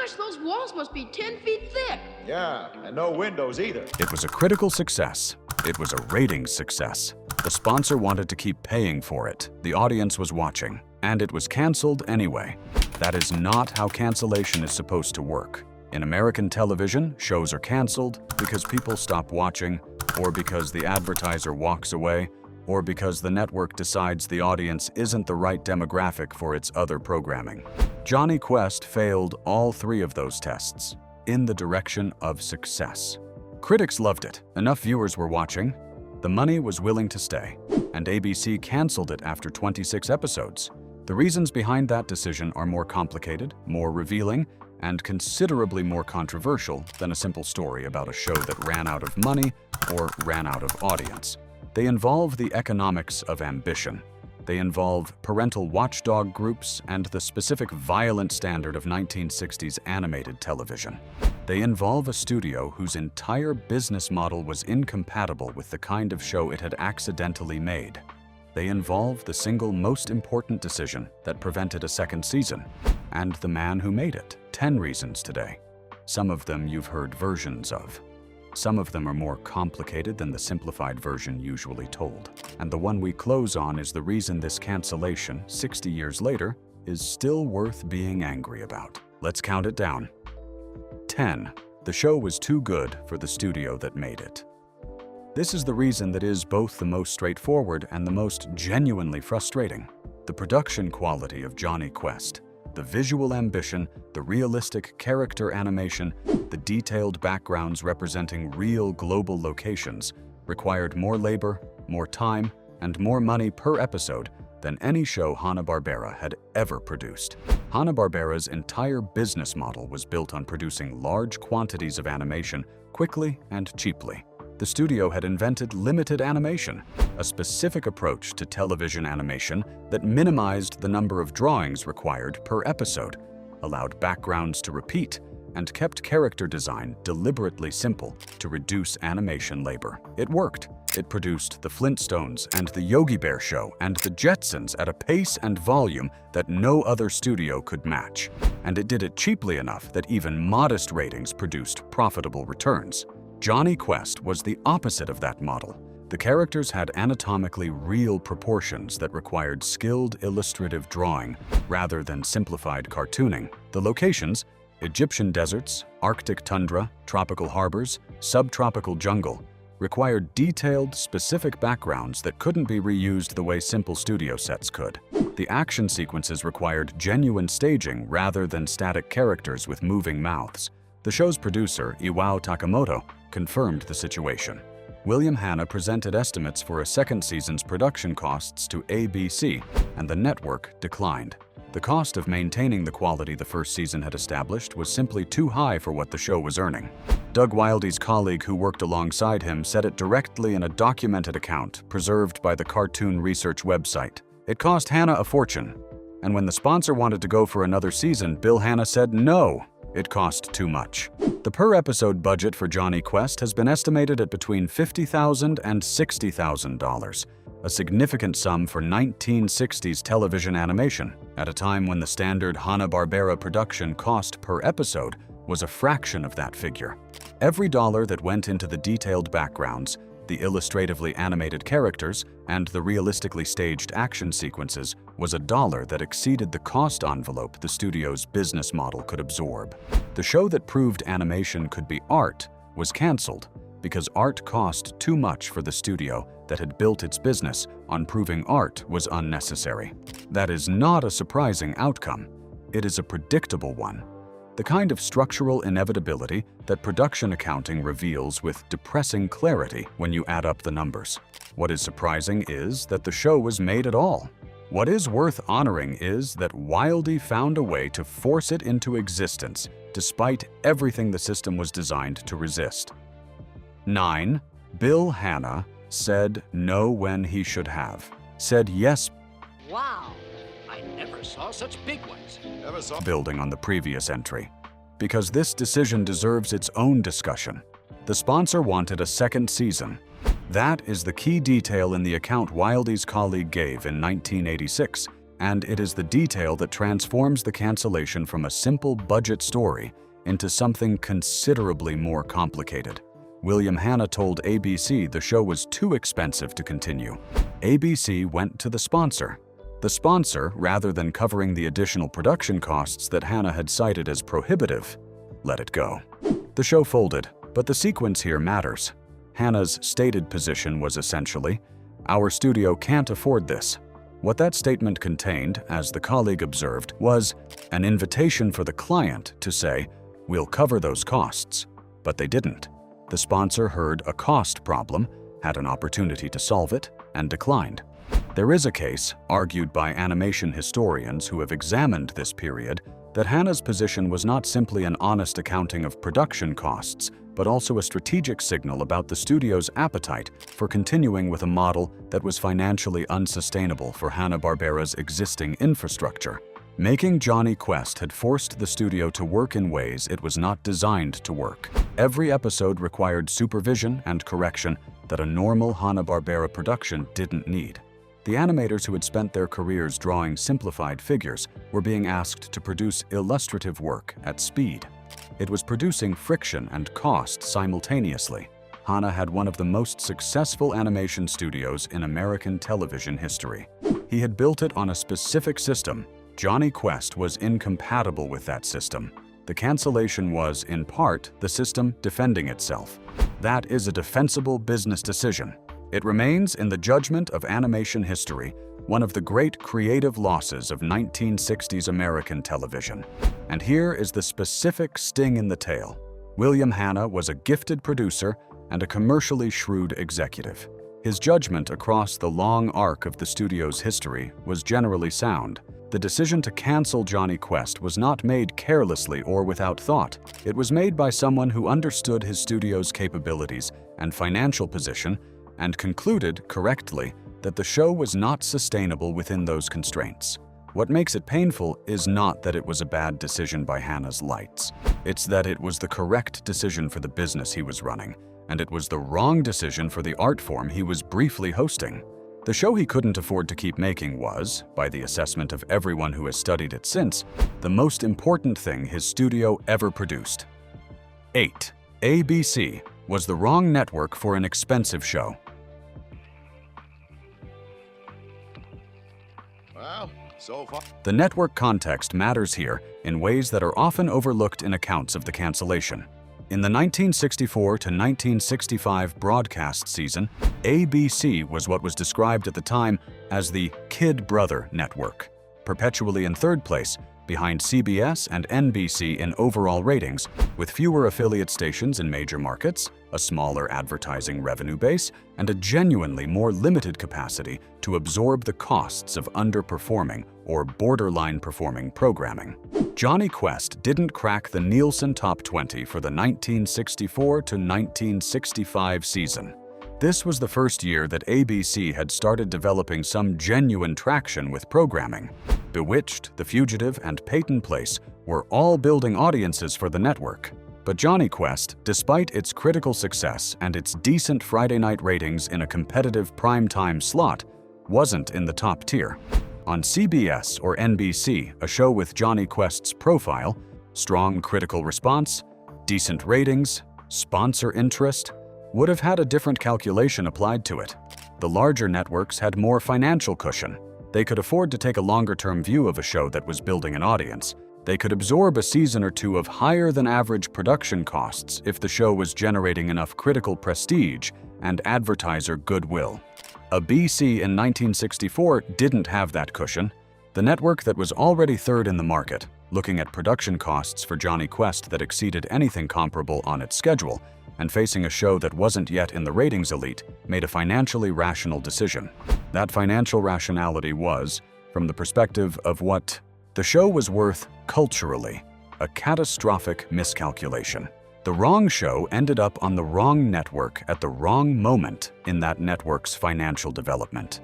gosh, those walls must be 10 feet thick. Yeah, and no windows either. It was a critical success. It was a ratings success. The sponsor wanted to keep paying for it. The audience was watching, and it was canceled anyway. That is not how cancellation is supposed to work. In American television, shows are canceled because people stop watching, or because the advertiser walks away, or because the network decides the audience isn't the right demographic for its other programming. Jonny Quest failed all three of those tests in the direction of success. Critics loved it. Enough viewers were watching. The money was willing to stay, and ABC canceled it after 26 episodes. The reasons behind that decision are more complicated, more revealing, and considerably more controversial than a simple story about a show that ran out of money or ran out of audience. They involve the economics of ambition. They involve parental watchdog groups and the specific violent standard of 1960s animated television. They involve a studio whose entire business model was incompatible with the kind of show it had accidentally made. They involve the single most important decision that prevented a second season, and the man who made it. 10 reasons today. Some of them you've heard versions of. Some of them are more complicated than the simplified version usually told. And the one we close on is the reason this cancellation, 60 years later, is still worth being angry about. Let's count it down. 10. The show was too good for the studio that made it. This is the reason that is both the most straightforward and the most genuinely frustrating. The production quality of Jonny Quest, the visual ambition, the realistic character animation, the detailed backgrounds representing real global locations required more labor, more time, and more money per episode than any show Hanna-Barbera had ever produced. Hanna-Barbera's entire business model was built on producing large quantities of animation quickly and cheaply. The studio had invented limited animation, a specific approach to television animation that minimized the number of drawings required per episode, allowed backgrounds to repeat, and kept character design deliberately simple to reduce animation labor. It worked. It produced the Flintstones and the Yogi Bear Show and the Jetsons at a pace and volume that no other studio could match. And it did it cheaply enough that even modest ratings produced profitable returns. Jonny Quest was the opposite of that model. The characters had anatomically real proportions that required skilled illustrative drawing rather than simplified cartooning. The locations, Egyptian deserts, Arctic tundra, tropical harbors, subtropical jungle, required detailed, specific backgrounds that couldn't be reused the way simple studio sets could. The action sequences required genuine staging rather than static characters with moving mouths. The show's producer, Iwao Takamoto, confirmed the situation. William Hanna presented estimates for a second season's production costs to ABC, and the network declined. The cost of maintaining the quality the first season had established was simply too high for what the show was earning. Doug Wildey's colleague who worked alongside him said it directly in a documented account preserved by the Cartoon Research website. It cost Hanna a fortune, and when the sponsor wanted to go for another season, Bill Hanna said no. It cost too much. The per-episode budget for Jonny Quest has been estimated at between $50,000 and $60,000, a significant sum for 1960s television animation, at a time when the standard Hanna-Barbera production cost per episode was a fraction of that figure. Every dollar that went into the detailed backgrounds, the illustratively animated characters, and the realistically staged action sequences was a dollar that exceeded the cost envelope the studio's business model could absorb. The show that proved animation could be art was canceled because art cost too much for the studio that had built its business on proving art was unnecessary. That is not a surprising outcome. It is a predictable one. The kind of structural inevitability that production accounting reveals with depressing clarity when you add up the numbers. What is surprising is that the show was made at all. What is worth honoring is that Wildey found a way to force it into existence despite everything the system was designed to resist. 9. Bill Hanna said no when he should have. Said yes. Wow, I never saw such big ones. Building on the previous entry. Because this decision deserves its own discussion. The sponsor wanted a second season. That is the key detail in the account Wildey's colleague gave in 1986, And it is the detail that transforms the cancellation from a simple budget story into something considerably more complicated. William Hanna told ABC the show was too expensive to continue. ABC went to the sponsor. The sponsor, rather than covering the additional production costs that Hanna had cited as prohibitive, let it go. The show folded, but the sequence here matters. Hanna's stated position was essentially, "Our studio can't afford this." What that statement contained, as the colleague observed, was an invitation for the client to say, "We'll cover those costs." But they didn't. The sponsor heard a cost problem, had an opportunity to solve it, and declined. There is a case, argued by animation historians who have examined this period, that Hanna's position was not simply an honest accounting of production costs, but also a strategic signal about the studio's appetite for continuing with a model that was financially unsustainable for Hanna-Barbera's existing infrastructure. Making Jonny Quest had forced the studio to work in ways it was not designed to work. Every episode required supervision and correction that a normal Hanna-Barbera production didn't need. The animators who had spent their careers drawing simplified figures were being asked to produce illustrative work at speed. It was producing friction and cost simultaneously. Hanna had one of the most successful animation studios in American television history. He had built it on a specific system. Jonny Quest was incompatible with that system. The cancellation was, in part, the system defending itself. That is a defensible business decision. It remains, in the judgment of animation history, one of the great creative losses of 1960s American television. And here is the specific sting in the tail. William Hanna was a gifted producer and a commercially shrewd executive. His judgment across the long arc of the studio's history was generally sound. The decision to cancel Jonny Quest was not made carelessly or without thought. It was made by someone who understood his studio's capabilities and financial position and concluded, correctly, that the show was not sustainable within those constraints. What makes it painful is not that it was a bad decision by Hanna's lights. It's that it was the correct decision for the business he was running, and it was the wrong decision for the art form he was briefly hosting. The show he couldn't afford to keep making was, by the assessment of everyone who has studied it since, the most important thing his studio ever produced. 8. ABC was the wrong network for an expensive show. Well, so far. The network context matters here in ways that are often overlooked in accounts of the cancellation. In the 1964 to 1965 broadcast season, ABC was what was described at the time as the Kid Brother network, perpetually in third place, behind CBS and NBC in overall ratings, with fewer affiliate stations in major markets, a smaller advertising revenue base, and a genuinely more limited capacity to absorb the costs of underperforming or borderline performing programming. Jonny Quest didn't crack the Nielsen Top 20 for the 1964 to 1965 season. This was the first year that ABC had started developing some genuine traction with programming. Bewitched, The Fugitive, and Peyton Place were all building audiences for the network. But Jonny Quest, despite its critical success and its decent Friday night ratings in a competitive primetime slot, wasn't in the top tier. On CBS or NBC, a show with Jonny Quest's profile, strong critical response, decent ratings, sponsor interest, would have had a different calculation applied to it. The larger networks had more financial cushion. They could afford to take a longer-term view of a show that was building an audience. They could absorb a season or two of higher-than-average production costs if the show was generating enough critical prestige and advertiser goodwill. ABC in 1964 didn't have that cushion. The network that was already third in the market, looking at production costs for Jonny Quest that exceeded anything comparable on its schedule, and facing a show that wasn't yet in the ratings elite, made a financially rational decision. That financial rationality was, from the perspective of what the show was worth culturally, a catastrophic miscalculation. The wrong show ended up on the wrong network at the wrong moment in that network's financial development.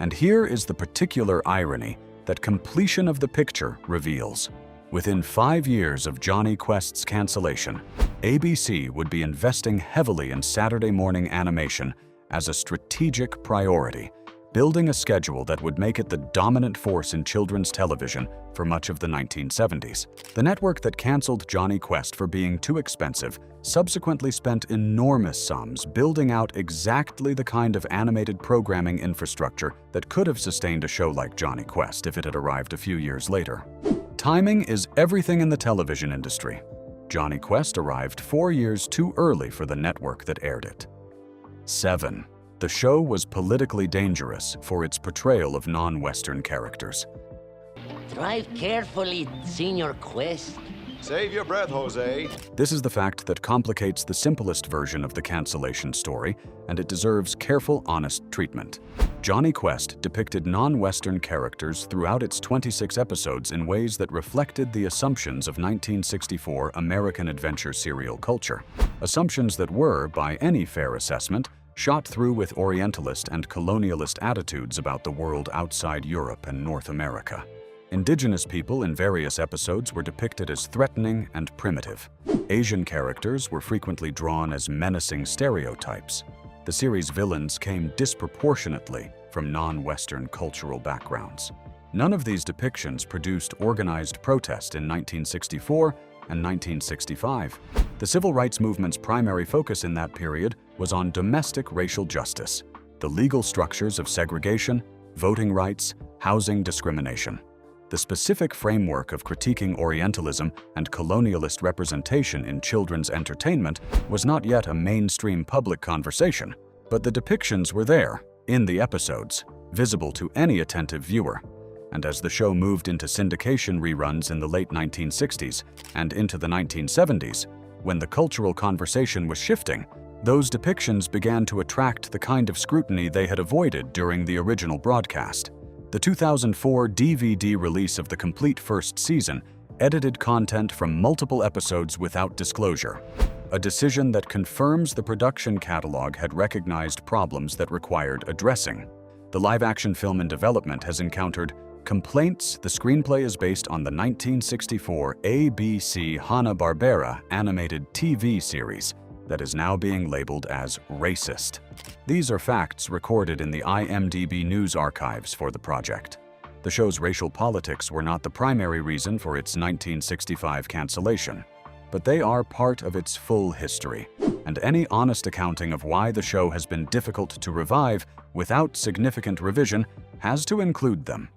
And here is the particular irony that completion of the picture reveals. Within 5 years of Jonny Quest's cancellation, ABC would be investing heavily in Saturday morning animation as a strategic priority, building a schedule that would make it the dominant force in children's television for much of the 1970s. The network that canceled Jonny Quest for being too expensive subsequently spent enormous sums building out exactly the kind of animated programming infrastructure that could have sustained a show like Jonny Quest if it had arrived a few years later. Timing is everything in the television industry. Jonny Quest arrived 4 years too early for the network that aired it. 7. The show was politically dangerous for its portrayal of non-Western characters. Drive carefully, Senior Quest. Save your breath, Jose. This is the fact that complicates the simplest version of the cancellation story, and it deserves careful, honest treatment. Jonny Quest depicted non-Western characters throughout its 26 episodes in ways that reflected the assumptions of 1964 American adventure serial culture. Assumptions that were, by any fair assessment, shot through with Orientalist and colonialist attitudes about the world outside Europe and North America. Indigenous people in various episodes were depicted as threatening and primitive. Asian characters were frequently drawn as menacing stereotypes. The series' villains came disproportionately from non-Western cultural backgrounds. None of these depictions produced organized protest in 1964 and 1965. The civil rights movement's primary focus in that period was on domestic racial justice, the legal structures of segregation, voting rights, housing discrimination. The specific framework of critiquing Orientalism and colonialist representation in children's entertainment was not yet a mainstream public conversation, but the depictions were there, in the episodes, visible to any attentive viewer. And as the show moved into syndication reruns in the late 1960s and into the 1970s, when the cultural conversation was shifting, those depictions began to attract the kind of scrutiny they had avoided during the original broadcast. The 2004 DVD release of the complete first season edited content from multiple episodes without disclosure, a decision that confirms the production catalog had recognized problems that required addressing. The live-action film in development has encountered complaints the screenplay is based on the 1964 ABC Hanna-Barbera animated TV series that is now being labeled as racist. These are facts recorded in the IMDb news archives for the project. The show's racial politics were not the primary reason for its 1965 cancellation, but they are part of its full history, and any honest accounting of why the show has been difficult to revive without significant revision has to include them.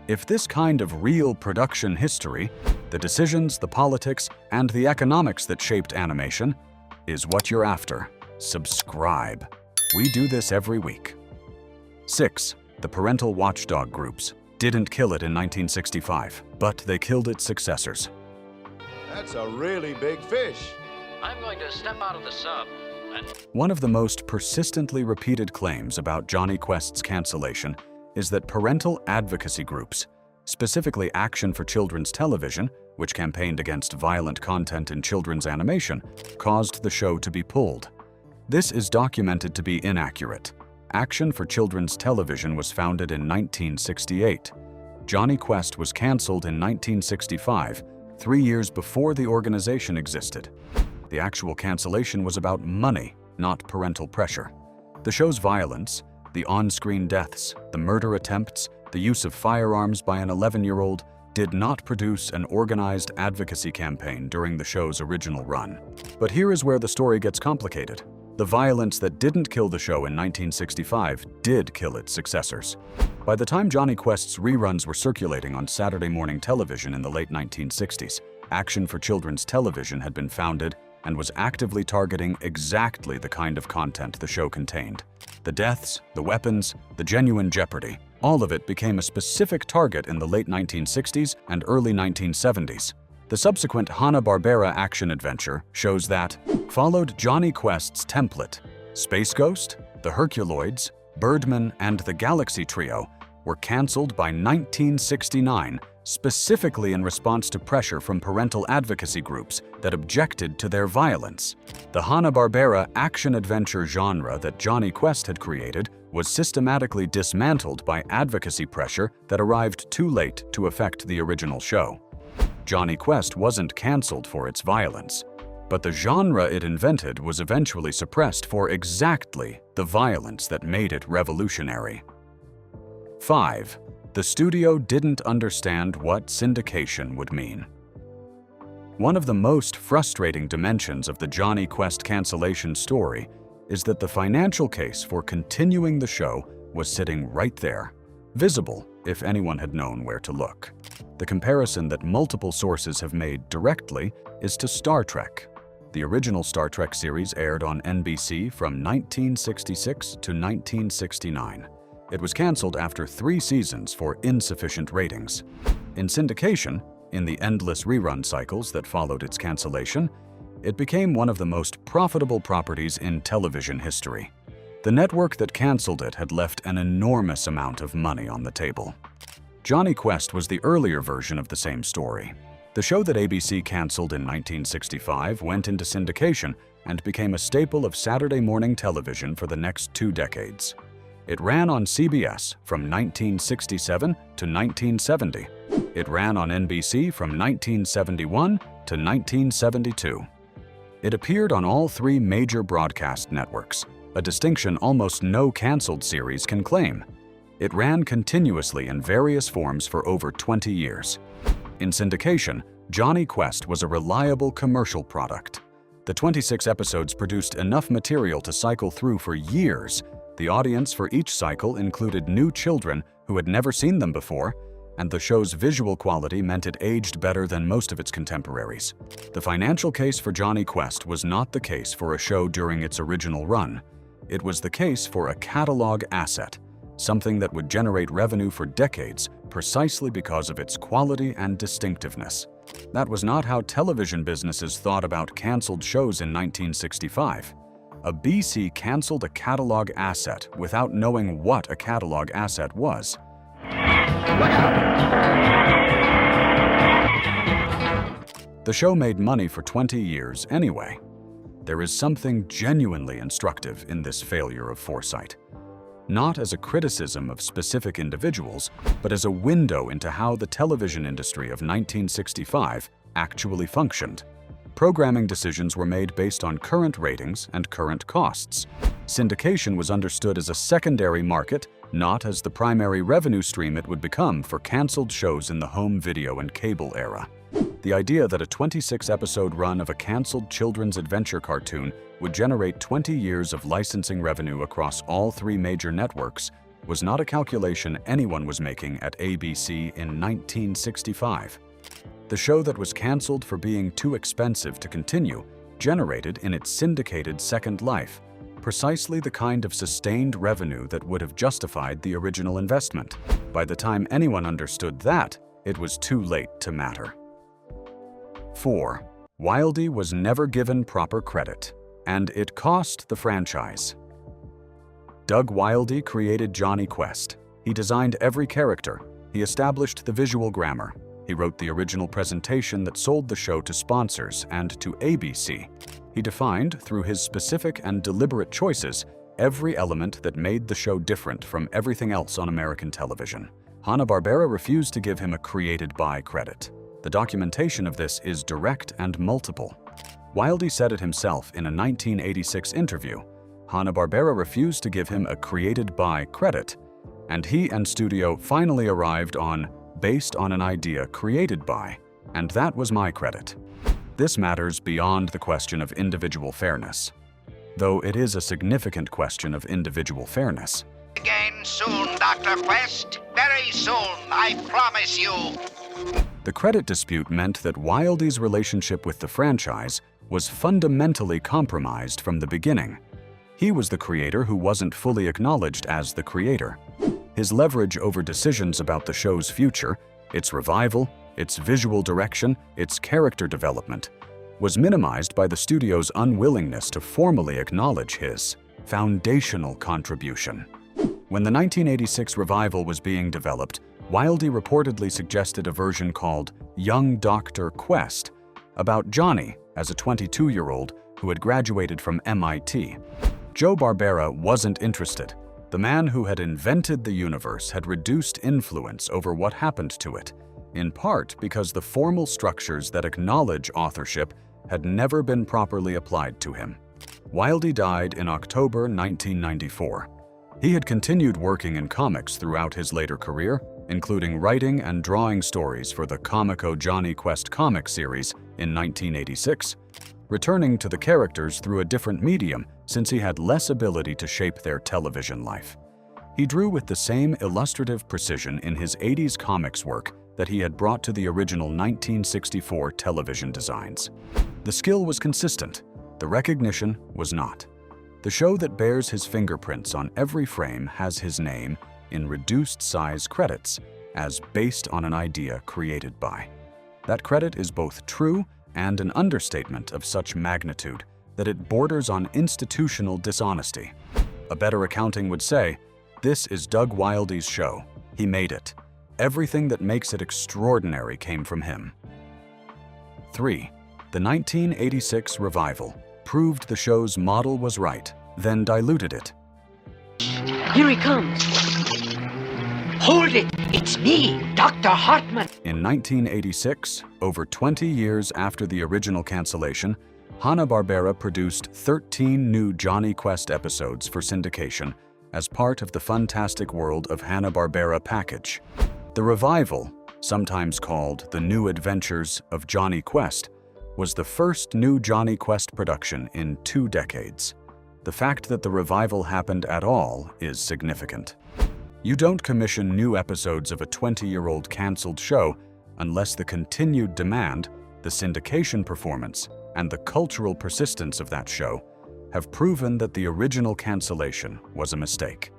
If this kind of real production history, the decisions, the politics, and the economics that shaped animation, is what you're after, subscribe. We do this every week. 6. The parental watchdog groups didn't kill it in 1965, but they killed its successors. That's a really big fish. I'm going to step out of the sub and... One of the most persistently repeated claims about Jonny Quest's cancellation is that parental advocacy groups, specifically Action for Children's Television, which campaigned against violent content in children's animation, caused the show to be pulled. This is documented to be inaccurate. Action for Children's Television was founded in 1968. Jonny Quest was canceled in 1965, 3 years before the organization existed. The actual cancellation was about money, not parental pressure. The show's violence, the on-screen deaths, the murder attempts, the use of firearms by an 11-year-old did not produce an organized advocacy campaign during the show's original run. But here is where the story gets complicated. The violence that didn't kill the show in 1965 did kill its successors. By the time Jonny Quest's reruns were circulating on Saturday morning television in the late 1960s, Action for Children's Television had been founded and was actively targeting exactly the kind of content the show contained. The deaths, the weapons, the genuine jeopardy, all of it became a specific target in the late 1960s and early 1970s. The subsequent Hanna-Barbera action adventure shows that followed Jonny Quest's template. Space Ghost, the Herculoids, Birdman, and the Galaxy Trio were canceled by 1969, specifically in response to pressure from parental advocacy groups that objected to their violence. The Hanna-Barbera action-adventure genre that Jonny Quest had created was systematically dismantled by advocacy pressure that arrived too late to affect the original show. Jonny Quest wasn't canceled for its violence, but the genre it invented was eventually suppressed for exactly the violence that made it revolutionary. 5. The studio didn't understand what syndication would mean. One of the most frustrating dimensions of the Jonny Quest cancellation story is that the financial case for continuing the show was sitting right there, visible if anyone had known where to look. The comparison that multiple sources have made directly is to Star Trek. The original Star Trek series aired on NBC from 1966 to 1969. It was canceled after 3 seasons for insufficient ratings. In syndication, in the endless rerun cycles that followed its cancellation, it became one of the most profitable properties in television history. The network that canceled it had left an enormous amount of money on the table. Jonny Quest was the earlier version of the same story. The show that ABC canceled in 1965 went into syndication and became a staple of Saturday morning television for the next 2 decades. It ran on CBS from 1967 to 1970. It ran on NBC from 1971 to 1972. It appeared on all 3 major broadcast networks, a distinction almost no canceled series can claim. It ran continuously in various forms for over 20 years. In syndication, Jonny Quest was a reliable commercial product. The 26 episodes produced enough material to cycle through for years. The audience for each cycle included new children who had never seen them before, and the show's visual quality meant it aged better than most of its contemporaries. The financial case for Jonny Quest was not the case for a show during its original run. It was the case for a catalog asset, something that would generate revenue for decades precisely because of its quality and distinctiveness. That was not how television businesses thought about canceled shows in 1965. A BC canceled a catalog asset without knowing what a catalog asset was. The show made money for 20 years anyway. There is something genuinely instructive in this failure of foresight. Not as a criticism of specific individuals, but as a window into how the television industry of 1965 actually functioned. Programming decisions were made based on current ratings and current costs. Syndication was understood as a secondary market, not as the primary revenue stream it would become for canceled shows in the home video and cable era. The idea that a 26-episode run of a canceled children's adventure cartoon would generate 20 years of licensing revenue across all 3 major networks was not a calculation anyone was making at ABC in 1965. The show that was canceled for being too expensive to continue generated in its syndicated second life precisely the kind of sustained revenue that would have justified the original investment. By the time anyone understood that, it was too late to matter. 4. Wildey was never given proper credit, and it cost the franchise. Doug Wildey created Jonny Quest. He designed every character. He established the visual grammar. He wrote the original presentation that sold the show to sponsors and to ABC. He defined, through his specific and deliberate choices, every element that made the show different from everything else on American television. Hanna-Barbera refused to give him a created by credit. The documentation of this is direct and multiple. Wildey said it himself in a 1986 interview. Hanna-Barbera refused to give him a created by credit, and he and studio finally arrived on based on an idea created by, and that was my credit. This matters beyond the question of individual fairness, though it is a significant question of individual fairness. Again soon, Dr. Quest. Very soon, I promise you. The credit dispute meant that Wildey's relationship with the franchise was fundamentally compromised from the beginning. He was the creator who wasn't fully acknowledged as the creator. His leverage over decisions about the show's future, its revival, its visual direction, its character development, was minimized by the studio's unwillingness to formally acknowledge his foundational contribution. When the 1986 revival was being developed, Wildey reportedly suggested a version called Young Dr. Quest about Jonny as a 22-year-old who had graduated from MIT. Joe Barbera wasn't interested. The man who had invented the universe had reduced influence over what happened to it, in part because the formal structures that acknowledge authorship had never been properly applied to him. Wildey died in October 1994. He had continued working in comics throughout his later career, including writing and drawing stories for the comico Jonny Quest comic series in 1986, returning to the characters through a different medium since he had less ability to shape their television life. He drew with the same illustrative precision in his 80s comics work that he had brought to the original 1964 television designs. The skill was consistent, the recognition was not. The show that bears his fingerprints on every frame has his name in reduced-size credits as based on an idea created by. That credit is both true and an understatement of such magnitude that it borders on institutional dishonesty. A better accounting would say, "This is Doug Wildey's show. He made it. Everything that makes it extraordinary came from him." 3. The 1986 revival proved the show's model was right, then diluted it. Here he comes. Hold it! It's me, Dr. Hartman. In 1986, over 20 years after the original cancellation, Hanna-Barbera produced 13 new Jonny Quest episodes for syndication as part of the Fantastic World of Hanna-Barbera package. The revival, sometimes called The New Adventures of Jonny Quest, was the first new Jonny Quest production in 2 decades. The fact that the revival happened at all is significant. You don't commission new episodes of a 20-year-old canceled show unless the continued demand, the syndication performance, and the cultural persistence of that show have proven that the original cancellation was a mistake.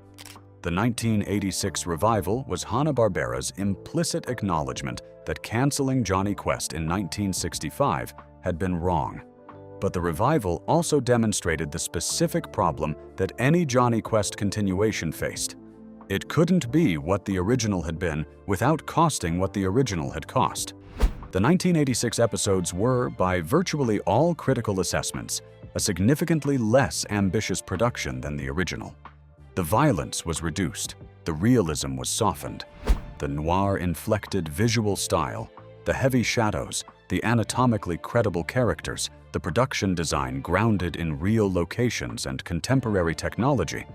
The 1986 revival was Hanna-Barbera's implicit acknowledgement that canceling Jonny Quest in 1965 had been wrong. But the revival also demonstrated the specific problem that any Jonny Quest continuation faced. It couldn't be what the original had been without costing what the original had cost. The 1986 episodes were, by virtually all critical assessments, a significantly less ambitious production than the original. The violence was reduced, the realism was softened. The noir-inflected visual style, the heavy shadows, the anatomically credible characters, the production design grounded in real locations and contemporary technology,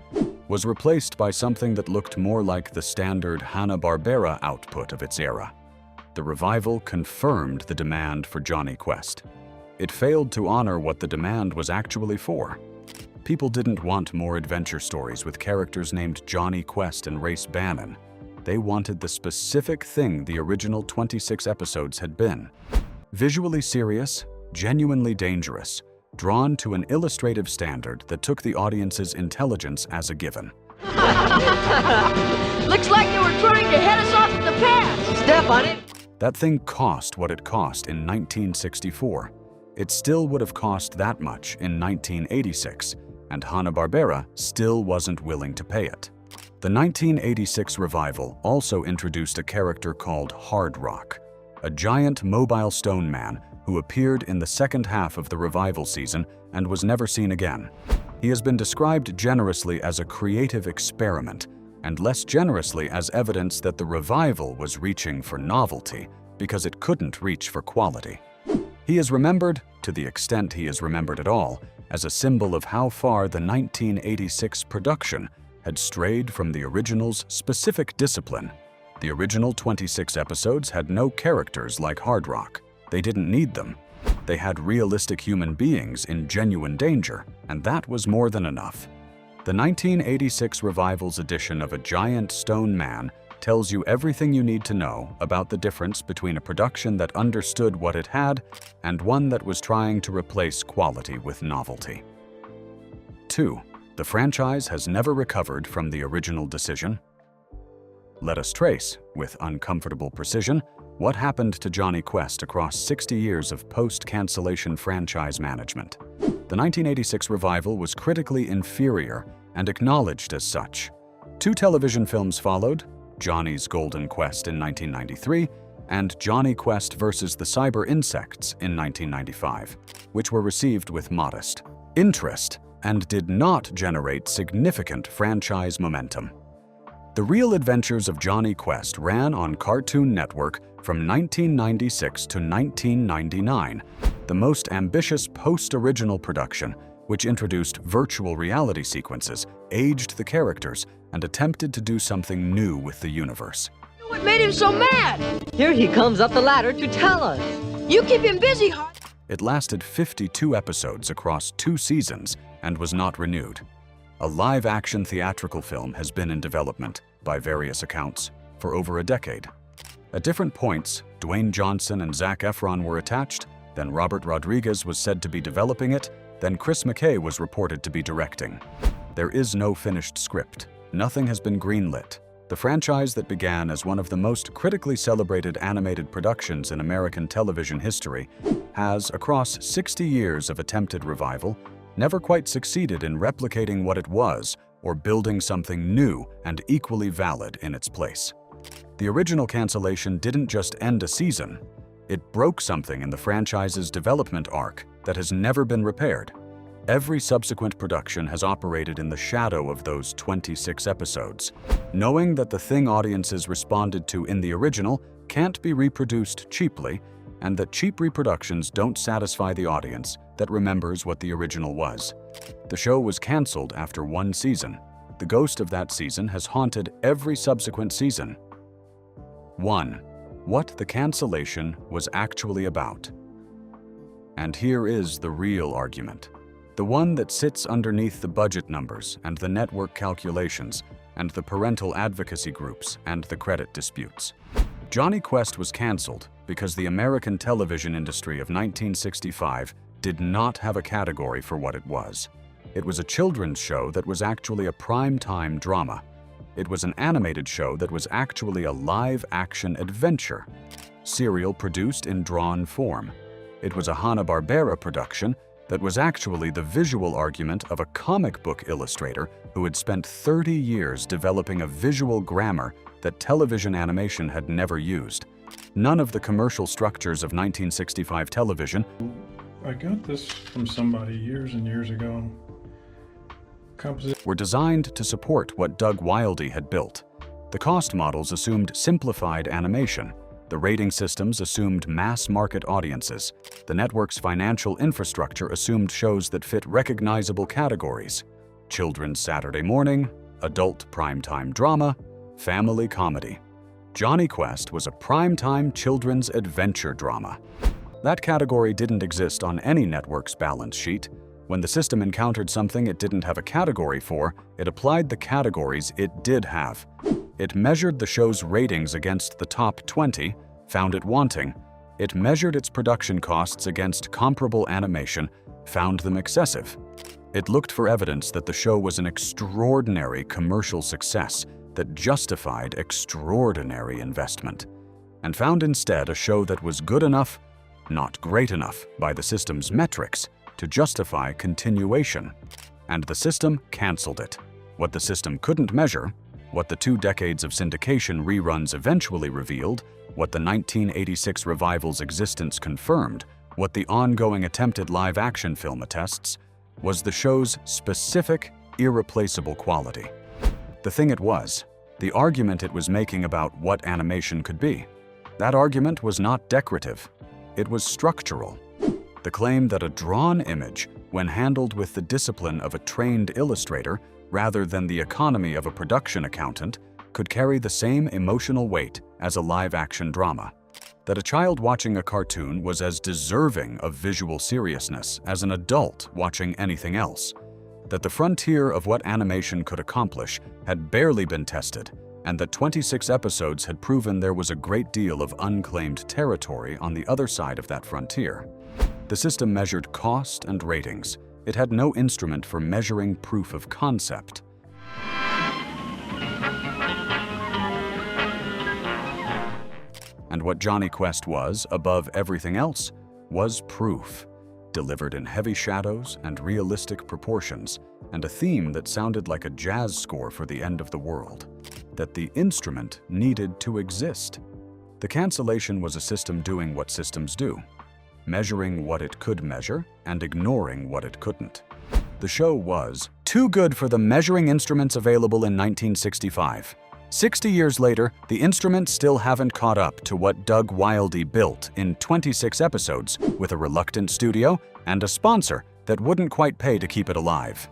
was replaced by something that looked more like the standard Hanna-Barbera output of its era. The revival confirmed the demand for Jonny Quest. It failed to honor what the demand was actually for. People didn't want more adventure stories with characters named Jonny Quest and Race Bannon. They wanted the specific thing the original 26 episodes had been. Visually serious, genuinely dangerous, drawn to an illustrative standard that took the audience's intelligence as a given. Looks like they were trying to head us off at the pass. Step on it. That thing cost what it cost in 1964. It still would have cost that much in 1986, and Hanna-Barbera still wasn't willing to pay it. The 1986 revival also introduced a character called Hard Rock, a giant mobile stone man who appeared in the second half of the revival season and was never seen again. He has been described generously as a creative experiment, and less generously as evidence that the revival was reaching for novelty because it couldn't reach for quality. He is remembered, to the extent he is remembered at all, as a symbol of how far the 1986 production had strayed from the original's specific discipline. The original 26 episodes had no characters like Hard Rock. They didn't need them. They had realistic human beings in genuine danger, and that was more than enough. The 1986 revival's edition of a giant stone man tells you everything you need to know about the difference between a production that understood what it had and one that was trying to replace quality with novelty. 2. The franchise has never recovered from the original decision. Let us trace, with uncomfortable precision, what happened to Jonny Quest across 60 years of post-cancellation franchise management. The 1986 revival was critically inferior and acknowledged as such. 2 television films followed, Johnny's Golden Quest in 1993 and Jonny Quest vs. the Cyber Insects in 1995, which were received with modest interest and did not generate significant franchise momentum. The Real Adventures of Jonny Quest ran on Cartoon Network from 1996 to 1999, the most ambitious post-original production, which introduced virtual reality sequences, aged the characters, and attempted to do something new with the universe. What made him so mad? Here he comes up the ladder to tell us. You keep him busy, Hart. It lasted 52 episodes across 2 seasons and was not renewed. A live-action theatrical film has been in development, by various accounts, for over a decade. At different points, Dwayne Johnson and Zac Efron were attached, then Robert Rodriguez was said to be developing it, then Chris McKay was reported to be directing. There is no finished script. Nothing has been greenlit. The franchise that began as one of the most critically celebrated animated productions in American television history has, across 60 years of attempted revival, never quite succeeded in replicating what it was or building something new and equally valid in its place. The original Cancellation didn't just end a season, it broke something in the franchise's development arc that has never been repaired. Every subsequent production has operated in the shadow of those 26 episodes, knowing that the thing audiences responded to in the original can't be reproduced cheaply, and that cheap reproductions don't satisfy the audience that remembers what the original was. The show was canceled after 1 season. The ghost of that season has haunted every subsequent season. 1. What the cancellation was actually about. And here is the real argument. The one that sits underneath the budget numbers and the network calculations and the parental advocacy groups and the credit disputes. Jonny Quest was canceled because the American television industry of 1965 did not have a category for what it was. It was a children's show that was actually a prime-time drama. It was an animated show that was actually a live-action adventure, serial produced in drawn form. It was a Hanna-Barbera production that was actually the visual argument of a comic book illustrator who had spent 30 years developing a visual grammar that television animation had never used. None of the commercial structures of 1965 television. I got this from somebody years and years ago. Were designed to support what Doug Wildey had built. The cost models assumed simplified animation. The rating systems assumed mass-market audiences. The network's financial infrastructure assumed shows that fit recognizable categories: children's Saturday morning, adult primetime drama, family comedy. Jonny Quest was a primetime children's adventure drama. That category didn't exist on any network's balance sheet. When the system encountered something it didn't have a category for, it applied the categories it did have. It measured the show's ratings against the top 20, found it wanting. It measured its production costs against comparable animation, found them excessive. It looked for evidence that the show was an extraordinary commercial success that justified extraordinary investment, and found instead a show that was good enough, not great enough by the system's metrics, to justify continuation. And the system canceled it. What the system couldn't measure, what the 2 decades of syndication reruns eventually revealed, what the 1986 revival's existence confirmed, what the ongoing attempted live-action film attests, was the show's specific, irreplaceable quality. The thing it was, the argument it was making about what animation could be. That argument was not decorative. It was structural. The claim that a drawn image, when handled with the discipline of a trained illustrator rather than the economy of a production accountant, could carry the same emotional weight as a live-action drama. That a child watching a cartoon was as deserving of visual seriousness as an adult watching anything else. That the frontier of what animation could accomplish had barely been tested, and that 26 episodes had proven there was a great deal of unclaimed territory on the other side of that frontier. The system measured cost and ratings. It had no instrument for measuring proof of concept. And what Jonny Quest was, above everything else, was proof, delivered in heavy shadows and realistic proportions, and a theme that sounded like a jazz score for the end of the world, that the instrument needed to exist. The cancellation was a system doing what systems do, measuring what it could measure and ignoring what it couldn't. The show was too good for the measuring instruments available in 1965. 60 years later, the instruments still haven't caught up to what Doug Wildey built in 26 episodes with a reluctant studio and a sponsor that wouldn't quite pay to keep it alive.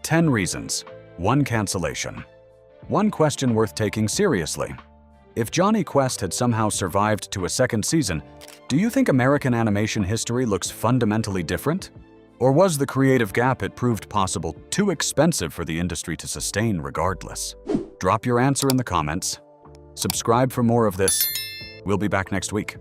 10 reasons. One cancellation. One question worth taking seriously. If Jonny Quest had somehow survived to a second season, do you think American animation history looks fundamentally different? Or was the creative gap it proved possible too expensive for the industry to sustain regardless? Drop your answer in the comments. Subscribe for more of this. We'll be back next week.